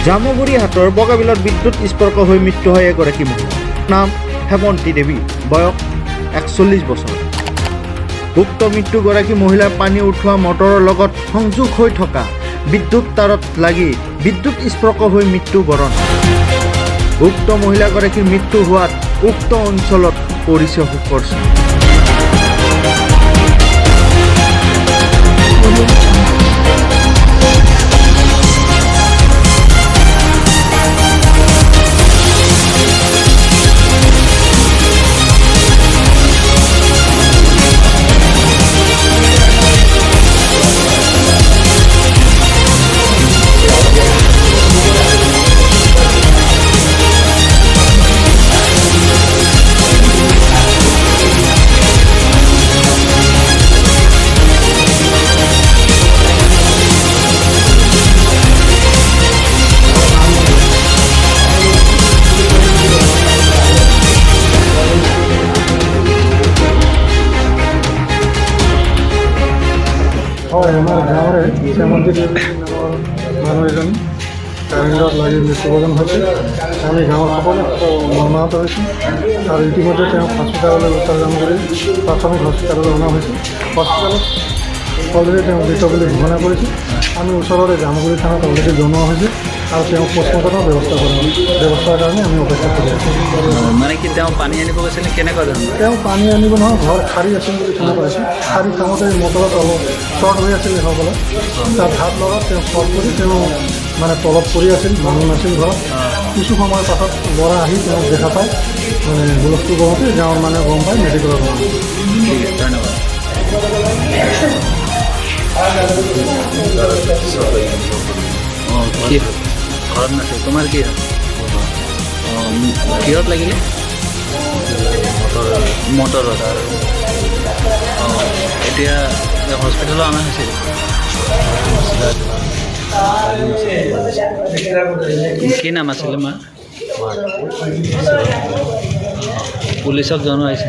জামুগুৰি হাটৰ বগাবিলত বিদ্যুৎ স্পৰ্শ হৈ মৃত্যু হয় এগৰাকী মহিলা। নাম হেমন্তী দেৱী, বয়স 41 বছৰ। উক্ত মৃত্যুগৰাকী মহিলাৰ পানী উঠোৱা মটৰৰ লগত সংযোগ হৈ থকা বিদ্যুৎ তাৰত লাগি বিদ্যুৎ স্পৰ্শ হৈ মৃত্যুবৰণ। উক্ত মহিলাগৰাকীৰ মৃত্যু হোৱাত উক্ত অঞ্চলত পৰিছে শোকৰ ছাঁ। হয়, আমাৰ গাঁৱৰে হেমন্তী দেৱী নামৰ মানুহ এজন কাৰেণ্টত লাগি মৃত্যুবৰণ হৈছে। আমি গাঁৱৰ সকলো মৰ্মাহত হৈছোঁ আৰু ইতিমধ্যে তেওঁক হস্পিটেললৈ উত্তৰজাম কৰি প্ৰাথমিক হস্পিটেললৈ অনা হৈছে। হস্পিটেলত অলৰেডি তেওঁ মৃত বুলি ঘোষণা কৰিছে। আমি ওচৰৰে জামুগুৰি থানাত অলৰেডি জনোৱা হৈছে আৰু তেওঁক পষ্টমৰ্টমৰ ব্যৱস্থাৰ কাৰণে আমি অপেক্ষা কৰি আছোঁ। মানে কি তেওঁ পানী আনিব গৈছিলে, কেনেকুৱা ধৰণৰ? তেওঁ পানী আনিব নহয়, ঘৰ সাৰি আছিল বুলি শুনা পাইছোঁ। সাৰি থাকোঁতে মটৰত অলপ শ্বৰ্ট হৈ আছিল সকলে, তাত হাত লগাত তেওঁ শ্বৰ্ট কৰি তেওঁ মানে তলত পৰি আছিল, মানুহ নাছিল ঘৰত। কিছু সময়ৰ পাছত ল'ৰা আহি তেওঁক দেখা পায়, মানে হুলস্থুল কৰোঁতে গাঁৱৰ মানুহে গম পায়, মেডিকেলত গ'ল। ঠিক আছে, ধন্যবাদ। কি ঘৰত নাছিল? তোমাৰ কি হ'ল? কিহত লাগিলে? মটৰত। এতিয়া হস্পিটেলত অনা হৈছিল। কি নাম আছিলে মা? পুলিচক জনোৱা হৈছে।